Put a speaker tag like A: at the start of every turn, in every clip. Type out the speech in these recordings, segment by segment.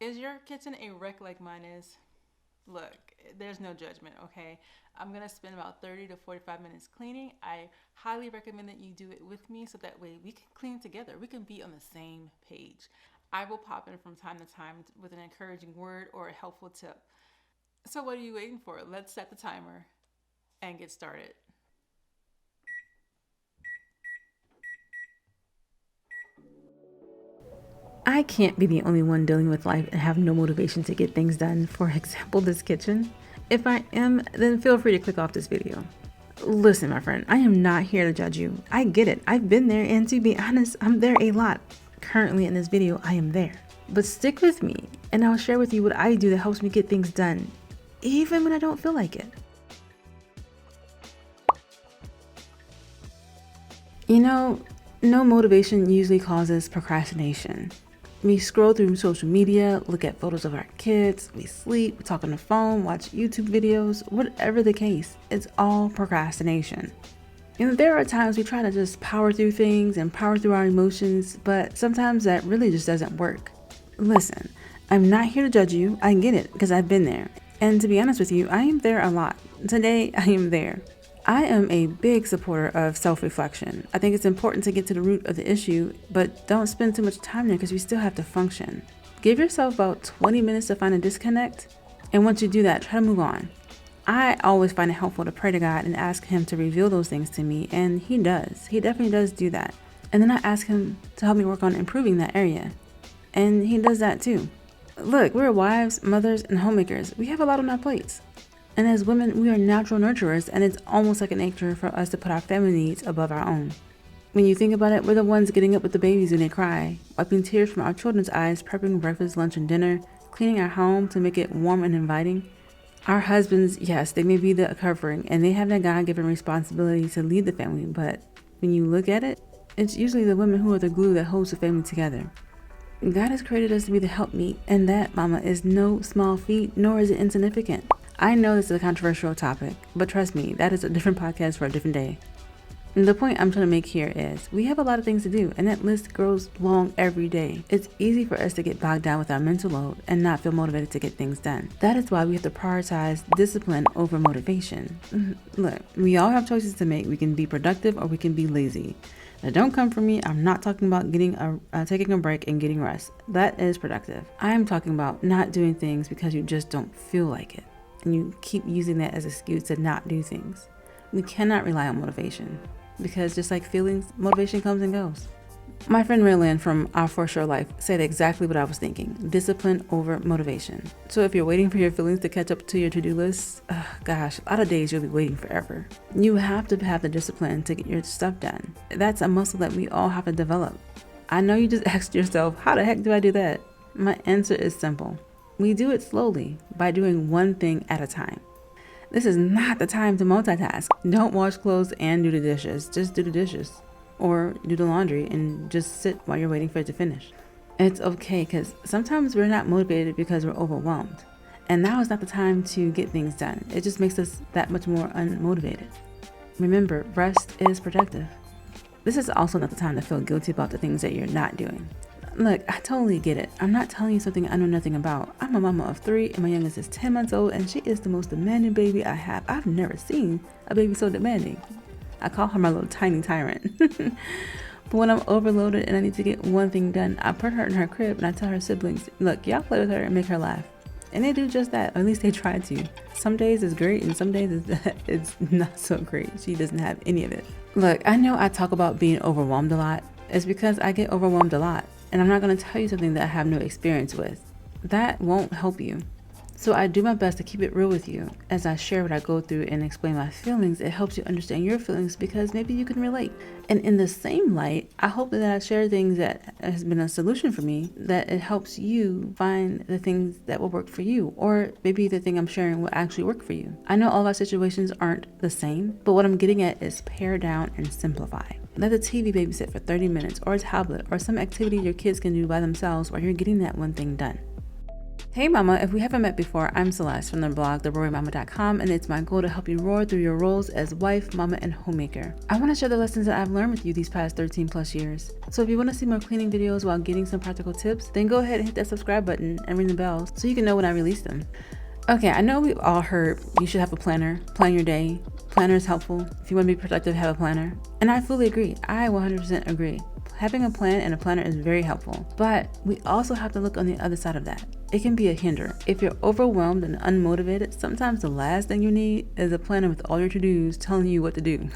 A: Is your kitchen a wreck like mine is? Look, there's no judgment, okay? I'm gonna spend about 30 to 45 minutes cleaning. I highly recommend that you do it with me so that way we can clean together. We can be on the same page. I will pop in from time to time with an encouraging word or a helpful tip. So, what are you waiting for? Let's set the timer and get started. I can't be the only one dealing with life and have no motivation to get things done. For example, this kitchen. If I am, then feel free to click off this video. Listen, my friend, I am not here to judge you. I get it. I've been there, and to be honest, I'm there a lot. Currently in this video, I am there. But stick with me, and I'll share with you what I do that helps me get things done, even when I don't feel like it. You know, no motivation usually causes procrastination. We scroll through social media, look at photos of our kids, we sleep, we talk on the phone, watch YouTube videos, whatever the case, it's all procrastination. And there are times we try to just power through things and power through our emotions, but sometimes that really just doesn't work. Listen, I'm not here to judge you. I get it because I've been there. And to be honest with you, I am there a lot. Today, I am there. I am a big supporter of self-reflection. I think it's important to get to the root of the issue, but don't spend too much time there because we still have to function. Give yourself about 20 minutes to find a disconnect, and once you do that, try to move on. I always find it helpful to pray to God and ask Him to reveal those things to me, and He does. He definitely does do that. And then I ask Him to help me work on improving that area, and He does that too. Look, we're wives, mothers, and homemakers. We have a lot on our plates. And as women, we are natural nurturers, and it's almost like a nature for us to put our family needs above our own. When you think about it, we're the ones getting up with the babies when they cry, wiping tears from our children's eyes, prepping breakfast, lunch, and dinner, cleaning our home to make it warm and inviting. Our husbands, yes, they may be the covering, and they have that God-given responsibility to lead the family, but when you look at it, it's usually the women who are the glue that holds the family together. God has created us to be the helpmeet, and that, mama, is no small feat, nor is it insignificant. I know this is a controversial topic, but trust me, that is a different podcast for a different day. And the point I'm trying to make here is we have a lot of things to do, and that list grows long every day. It's easy for us to get bogged down with our mental load and not feel motivated to get things done. That is why we have to prioritize discipline over motivation. Look, we all have choices to make. We can be productive or we can be lazy. Now, don't come for me. I'm not talking about taking a break and getting rest. That is productive. I'm talking about not doing things because you just don't feel like it, and you keep using that as an excuse to not do things. We cannot rely on motivation because just like feelings, motivation comes and goes. My friend Marilyn from Our For Sure Life said exactly what I was thinking: discipline over motivation. So if you're waiting for your feelings to catch up to your to-do list, gosh, a lot of days you'll be waiting forever. You have to have the discipline to get your stuff done. That's a muscle that we all have to develop. I know you just asked yourself, how the heck do I do that? My answer is simple. We do it slowly by doing one thing at a time. This is not the time to multitask. Don't wash clothes and do the dishes. Just do the dishes. Or do the laundry and just sit while you're waiting for it to finish. It's okay because sometimes we're not motivated because we're overwhelmed. And now is not the time to get things done. It just makes us that much more unmotivated. Remember, rest is productive. This is also not the time to feel guilty about the things that you're not doing. Look, I totally get it. I'm not telling you something I know nothing about. I'm a mama of 3 and my youngest is 10 months old, and she is the most demanding baby I have. I've never seen a baby so demanding. I call her my little tiny tyrant. But when I'm overloaded and I need to get one thing done, I put her in her crib and I tell her siblings, look, y'all play with her and make her laugh. And they do just that, or at least they try to. Some days it's great and some days it's not so great. She doesn't have any of it. Look, I know I talk about being overwhelmed a lot. It's because I get overwhelmed a lot. And I'm not going to tell you something that I have no experience with. That won't help you. So I do my best to keep it real with you. As I share what I go through and explain my feelings, it helps you understand your feelings because maybe you can relate. And in the same light, I hope that I share things that has been a solution for me, that it helps you find the things that will work for you, or maybe the thing I'm sharing will actually work for you. I know all of our situations aren't the same, but what I'm getting at is pare down and simplify. Let the TV babysit for 30 minutes or a tablet or some activity your kids can do by themselves while you're getting that one thing done. Hey mama, if we haven't met before, I'm Celeste from the blog theroarmama.com, and it's my goal to help you roar through your roles as wife, mama, and homemaker. I want to share the lessons that I've learned with you these past 13 plus years. So if you want to see more cleaning videos while getting some practical tips, then go ahead and hit that subscribe button and ring the bell so you can know when I release them. Okay, I know we've all heard you should have a planner, plan your day. Planner is helpful. If you want to be productive, have a planner. And I fully agree. I 100% agree. Having a plan and a planner is very helpful, but we also have to look on the other side of that. It can be a hindrance. If you're overwhelmed and unmotivated, sometimes the last thing you need is a planner with all your to-dos telling you what to do.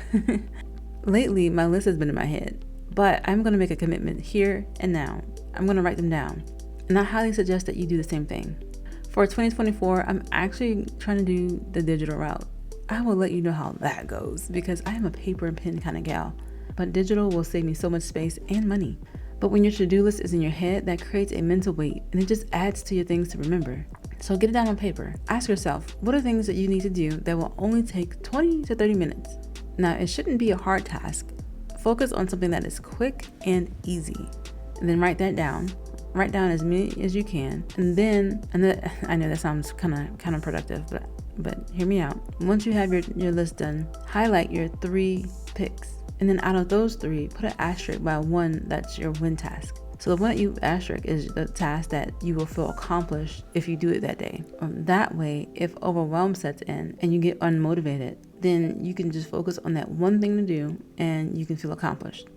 A: Lately, my list has been in my head, but I'm going to make a commitment here and now. I'm going to write them down, and I highly suggest that you do the same thing. For 2024, I'm actually trying to do the digital route. I will let you know how that goes because I am a paper and pen kind of gal. But digital will save me so much space and money. But when your to-do list is in your head, that creates a mental weight and it just adds to your things to remember. So get it down on paper. Ask yourself, what are things that you need to do that will only take 20 to 30 minutes? Now, it shouldn't be a hard task. Focus on something that is quick and easy. And then write that down. Write down as many as you can. And then I know that sounds kind of counterproductive, but hear me out. Once you have your list done, highlight your 3 picks. And then out of those 3, put an asterisk by one that's your win task. So the one that you asterisk is the task that you will feel accomplished if you do it that day. That way, if overwhelm sets in and you get unmotivated, then you can just focus on that one thing to do and you can feel accomplished.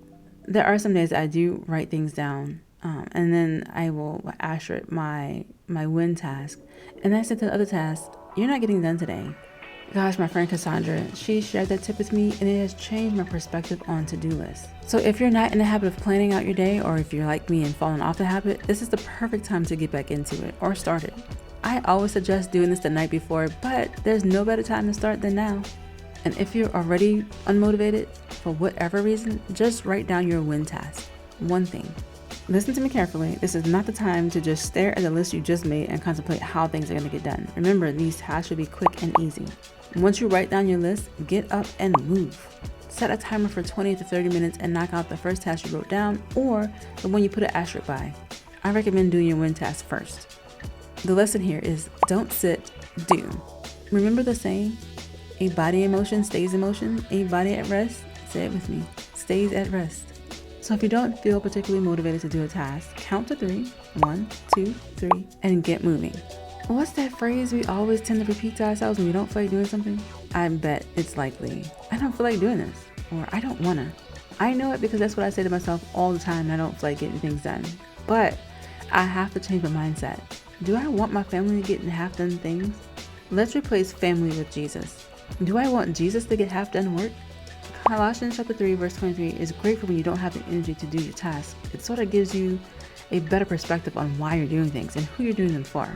A: There are some days I do write things down and then I will asterisk my win task. And I said to the other task, you're not getting done today. Gosh, my friend Cassandra, she shared that tip with me and it has changed my perspective on to-do lists. So if you're not in the habit of planning out your day, or if you're like me and falling off the habit, this is the perfect time to get back into it or start it. I always suggest doing this the night before, but there's no better time to start than now. And if you're already unmotivated for whatever reason, just write down your win task. One thing. Listen to me carefully. This is not the time to just stare at the list you just made and contemplate how things are going to get done. Remember, these tasks should be quick and easy. Once you write down your list, get up and move. Set a timer for 20 to 30 minutes and knock out the first task you wrote down or the one you put an asterisk by. I recommend doing your win task first. The lesson here is don't sit, do. Remember the saying, a body in motion stays in motion, a body at rest, say it with me, stays at rest. So if you don't feel particularly motivated to do a task, count to 3, 1, 2, 3, and get moving. What's that phrase we always tend to repeat to ourselves when we don't feel like doing something? I bet it's likely, I don't feel like doing this, or I don't wanna. I know it because that's what I say to myself all the time and I don't feel like getting things done. But I have to change my mindset. Do I want my family to get half done things? Let's replace family with Jesus. Do I want Jesus to get half done work? Colossians chapter 3 verse 23 is great for when you don't have the energy to do your task. It sort of gives you a better perspective on why you're doing things and who you're doing them for.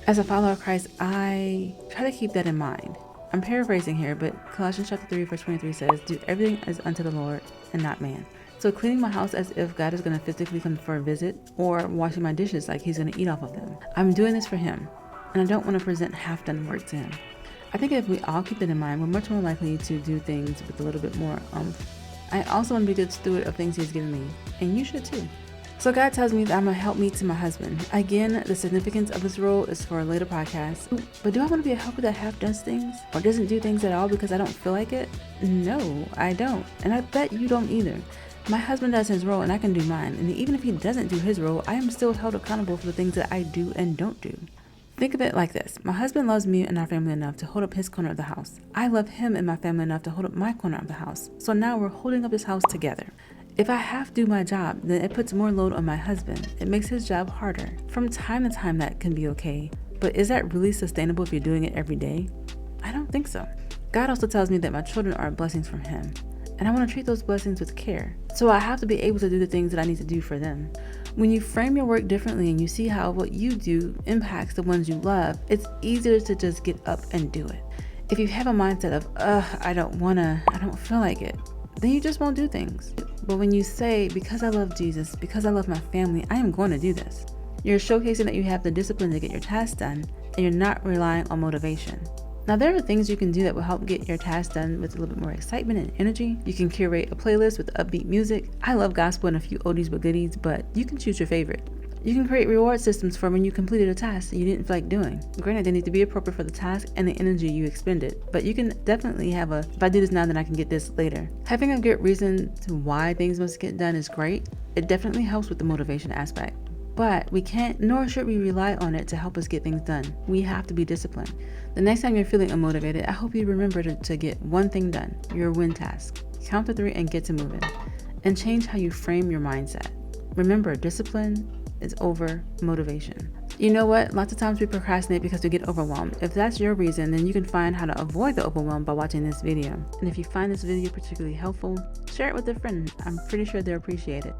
A: As a follower of Christ, I try to keep that in mind. I'm paraphrasing here, but Colossians chapter 3 verse 23 says, do everything as unto the Lord and not man. So cleaning my house as if God is going to physically come for a visit, or washing my dishes like he's going to eat off of them. I'm doing this for him, and I don't want to present half-done work to him. I think if we all keep that in mind, we're much more likely to do things with a little bit more oomph. I also want to be a good steward of things he's given me, and you should too. So God tells me that I'm a helpmeet to my husband. Again, the significance of this role is for a later podcast. But do I want to be a helper that half does things or doesn't do things at all because I don't feel like it? No, I don't. And I bet you don't either. My husband does his role and I can do mine. And even if he doesn't do his role, I am still held accountable for the things that I do and don't do. Think of it like this. My husband loves me and our family enough to hold up his corner of the house. I love him and my family enough to hold up my corner of the house. So now we're holding up this house together. If I have to do my job, then it puts more load on my husband. It makes his job harder. From time to time, that can be okay. But is that really sustainable if you're doing it every day? I don't think so. God also tells me that my children are blessings from him. And I want to treat those blessings with care. So I have to be able to do the things that I need to do for them. When you frame your work differently and you see how what you do impacts the ones you love, it's easier to just get up and do it. If you have a mindset of, I don't feel like it, then you just won't do things. But when you say, because I love Jesus, because I love my family, I am going to do this, you're showcasing that you have the discipline to get your tasks done and you're not relying on motivation. Now, there are things you can do that will help get your tasks done with a little bit more excitement and energy. You can curate a playlist with upbeat music. I love gospel and a few oldies but goodies, but you can choose your favorite. You can create reward systems for when you completed a task that you didn't feel like doing. Granted, they need to be appropriate for the task and the energy you expended, but you can definitely have if I do this now, then I can get this later. Having a good reason to why things must get done is great. It definitely helps with the motivation aspect. But we can't, nor should we rely on it to help us get things done. We have to be disciplined. The next time you're feeling unmotivated, I hope you remember to get one thing done, your win task. Count to 3 and get to moving. And change how you frame your mindset. Remember, discipline is over motivation. You know what? Lots of times we procrastinate because we get overwhelmed. If that's your reason, then you can find how to avoid the overwhelm by watching this video. And if you find this video particularly helpful, share it with a friend. I'm pretty sure they'll appreciate it.